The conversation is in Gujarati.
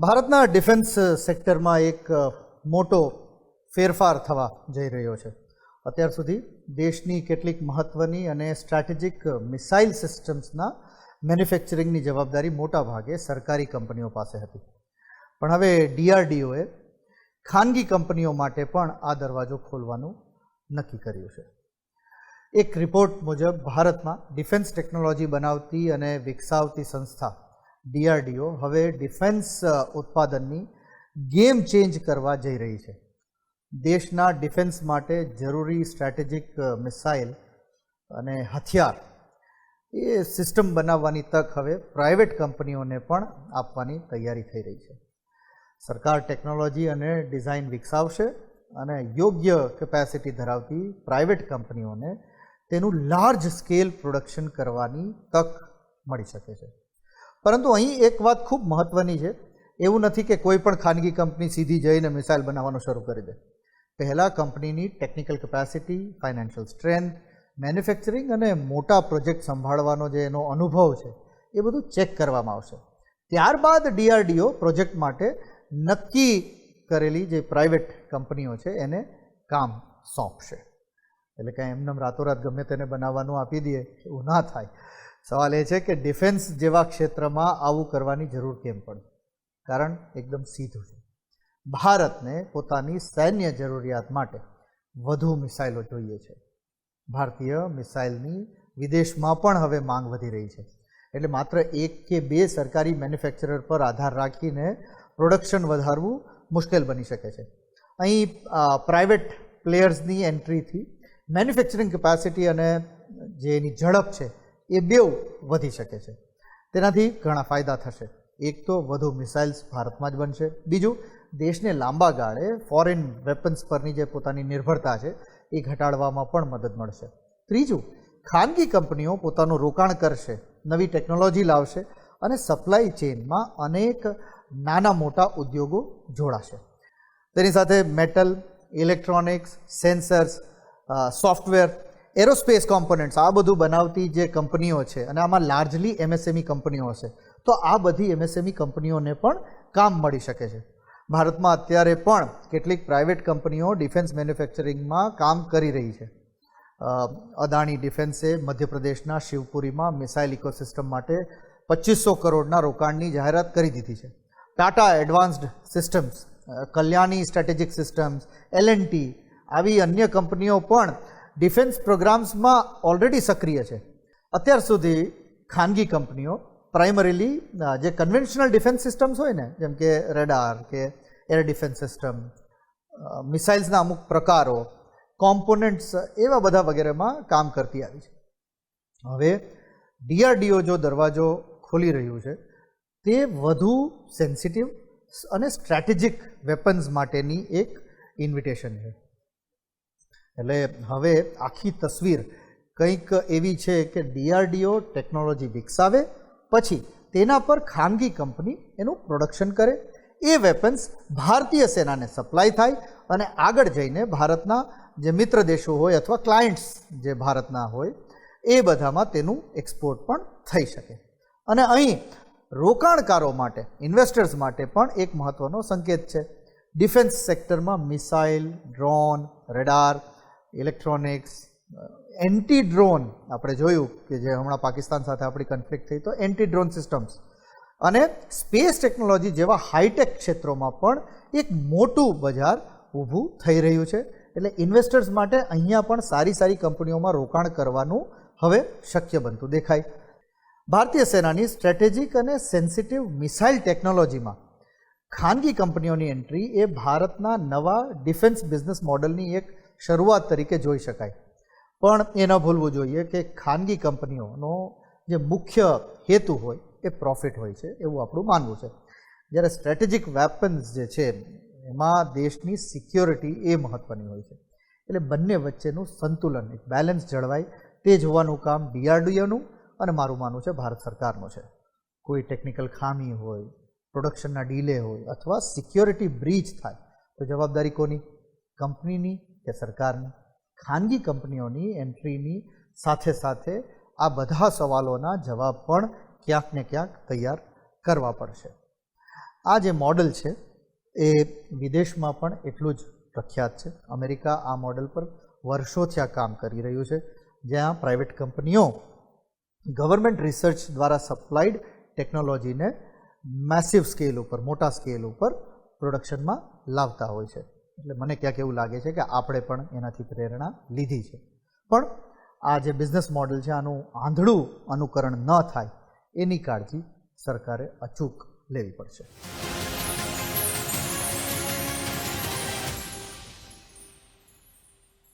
ભારતના ડિફેન્સ સેક્ટરમાં એક મોટો ફેરફાર થવા જઈ રહ્યો છે. અત્યાર સુધી દેશની કેટલીક મહત્ત્વની અને સ્ટ્રેટેજિક મિસાઇલ સિસ્ટમ્સના મેન્યુફેક્ચરિંગની જવાબદારી મોટા ભાગે સરકારી કંપનીઓ પાસે હતી. પણ હવે DRDOએ ખાનગી કંપનીઓ માટે પણ આ દરવાજો ખોલવાનું નક્કી કર્યું છે. એક રિપોર્ટ મુજબ ભારતમાં ડિફેન્સ ટેકનોલોજી બનાવતી અને વિકસાવતી સંસ્થા DRDO હવે ડિફેન્સ ઉત્પાદનની ગેમ ચેન્જ કરવા જઈ રહી છે. દેશના ડિફેન્સ માટે જરૂરી સ્ટ્રેટેજિક મિસાઇલ અને હથિયાર એ સિસ્ટમ બનાવવાની તક હવે પ્રાઇવેટ કંપનીઓને પણ આપવાની તૈયારી થઈ રહી છે. સરકાર ટેકનોલોજી અને ડિઝાઇન વિકસાવશે અને યોગ્ય કેપેસિટી ધરાવતી પ્રાઇવેટ કંપનીઓને તેનું લાર્જ સ્કેલ પ્રોડક્શન કરવાની તક મળી શકે છે. પરંતુ અહીં એક વાત ખૂબ મહત્ત્વની છે. એવું નથી કે કોઈ પણ ખાનગી કંપની સીધી જઈને મિસાઇલ બનાવવાનું શરૂ કરી દે. પહેલાં કંપનીની technical capacity, financial strength, manufacturing અને મોટા પ્રોજેક્ટ સંભાળવાનો જે એનો અનુભવ છે એ બધું ચેક કરવામાં આવશે. ત્યારબાદ DRDO પ્રોજેક્ટ માટે નક્કી કરેલી જે પ્રાઇવેટ કંપનીઓ છે એને કામ સોંપશે. એટલે કાંઈ એમને રાતોરાત ગમે તેને બનાવવાનું આપી દઈએ એવું ના થાય. સવાલ એ છે કે ડિફેન્સ જેવા ક્ષેત્રમાં આવું કરવાની જરૂર કેમ પડે? કારણ એકદમ સીધું છે. ભારતને પોતાની સૈન્ય જરૂરિયાત માટે વધુ મિસાઇલો જોઈએ છે. ભારતીય મિસાઇલની વિદેશમાં પણ હવે માંગ વધી રહી છે. એટલે માત્ર એક કે બે સરકારી મેન્યુફેક્ચરર પર આધાર રાખીને પ્રોડક્શન વધારવું મુશ્કેલ બની શકે છે. અહીં પ્રાઇવેટ પ્લેયર્સની એન્ટ્રીથી મેન્યુફેક્ચરિંગ કેપેસિટી અને જે એની ઝડપ છે એ બેઉ વધી શકે છે. તેનાથી ઘણા ફાયદા થશે. એક તો વધુ મિસાઇલ્સ ભારતમાં જ બનશે. બીજું, દેશને લાંબા ગાળે ફોરેન વેપન્સ પરની જે પોતાની નિર્ભરતા છે એ ઘટાડવામાં પણ મદદ મળશે. ત્રીજું, ખાનગી કંપનીઓ પોતાનું રોકાણ કરશે, નવી ટેકનોલોજી લાવશે અને સપ્લાય ચેઇનમાં અનેક નાના મોટા ઉદ્યોગો જોડાશે. તેની સાથે metal, electronics, sensors, software, aerospace components આ બધું બનાવતી જે કંપનીઓ છે અને આમાં લાર્જલી MSME કંપનીઓ હશે, તો આ બધી MSME કંપનીઓને પણ કામ મળી શકે છે. ભારતમાં અત્યારે પણ કેટલીક પ્રાઇવેટ કંપનીઓ ડિફેન્સ મેન્યુફેક્ચરિંગમાં કામ કરી રહી છે. અદાણી ડિફેન્સે મધ્યપ્રદેશના શિવપુરીમાં મિસાઇલ ઇકોસિસ્ટમ માટે 2500 કરોડના રોકાણની જાહેરાત કરી દીધી છે. Tata advanced systems, Kalyani strategic systems, L&T આવી અન્ય કંપનીઓ પણ ડિફેન્સ પ્રોગ્રામ્સમાં ઓલરેડી સક્રિય છે. અત્યાર સુધી ખાનગી કંપનીઓ પ્રાઇમરીલી જે કન્વેન્શનલ ડિફેન્સ સિસ્ટમ્સ હોય ને, જેમ કે રેડાર કે એર ડિફેન્સ સિસ્ટમ, મિસાઇલ્સના અમુક પ્રકારો, કોમ્પોનન્ટ્સ એવા બધા વગેરેમાં કામ કરતી આવી છે. હવે DRDO જો દરવાજો ખોલી રહ્યું છે તે વધુ સેન્સિટિવ અને સ્ટ્રેટેજિક વેપન્સ માટેની એક ઇન્વિટેશન છે. એટલે હવે આખી તસવીર કંઈક એવી છે કે DRDO ટેકનોલોજી વિકસાવે, પછી તેના પર ખાનગી કંપની એનું પ્રોડક્શન કરે, એ વેપન્સ ભારતીય સેનાને સપ્લાય થાય અને આગળ જઈને ભારતના જે મિત્ર દેશો હોય અથવા ક્લાયન્ટ્સ જે ભારતના હોય એ બધામાં તેનું એક્સપોર્ટ પણ થઈ શકે. અને અહીં રોકાણકારો માટે, ઇન્વેસ્ટર્સ માટે પણ એક મહત્ત્વનો સંકેત છે. ડિફેન્સ સેક્ટરમાં missile, drone, રેડાર, electronics, anti drone, આપણે જોયું કે જે હમણાં પાકિસ્તાન સાથે આપણી કન્ફ્લિક્ટ થઈ તો એન્ટી ડ્રોન સિસ્ટમ્સ અને સ્પેસ ટેકનોલોજી જેવા હાઈટેક ક્ષેત્રોમાં પણ એક મોટું બજાર ઊભું થઈ રહ્યું છે. એટલે ઇન્વેસ્ટર્સ માટે અહીંયા પણ સારી સારી કંપનીઓમાં રોકાણ કરવાનું હવે શક્ય બનતું દેખાય. ભારતીય સેનાની સ્ટ્રેટેજિક અને સેન્સિટિવ મિસાઇલ ટેકનોલોજીમાં ખાનગી કંપનીઓની એન્ટ્રી એ ભારતના નવા ડિફેન્સ બિઝનેસ મોડલની એક શરૂઆત તરીકે જોઈ શકાય. પણ એ ન ભૂલવું જોઈએ કે ખાનગી કંપનીઓનો જે મુખ્ય હેતુ હોય એ પ્રોફિટ હોય છે એવું આપણું માનવું છે. જ્યારે સ્ટ્રેટેજિક વેપન્સ જે છે એમાં દેશની સિક્યોરિટી એ મહત્ત્વની હોય છે. એટલે બંને વચ્ચેનું સંતુલન, એક બેલેન્સ જળવાય તે જોવાનું કામ DRDOનું અને મારું માનવું છે ભારત સરકારનું છે. કોઈ ટેકનિકલ ખામી હોય, પ્રોડક્શનના ડીલે હોય અથવા સિક્યોરિટી બ્રીચ થાય તો જવાબદારી કોની? કંપનીની કે સરકારની? ખાનગી કંપનીઓની એન્ટ્રીની સાથે સાથે આ બધા સવાલોના જવાબ પણ ક્યાંક ને ક્યાંક તૈયાર કરવા પડશે. આ જે મોડલ છે એ વિદેશમાં પણ એટલું જ પ્રખ્યાત છે. અમેરિકા આ મોડલ પર વર્ષોથી આ કામ કરી રહ્યું છે, જ્યાં પ્રાઇવેટ કંપનીઓ ગવર્મેન્ટ રિસર્ચ દ્વારા સપ્લાઈડ ટેકનોલોજીને મેસિવ સ્કેલ ઉપર, મોટા સ્કેલ ઉપર પ્રોડક્શનમાં લાવતા હોય છે. એટલે મને ક્યાંક એવું લાગે છે કે આપણે પણ એનાથી પ્રેરણા લીધી છે. પણ આ જે બિઝનેસ મોડલ છે આનું આંધળું અનુકરણ ન થાય એની કાળજી સરકારે અચૂક લેવી પડશે.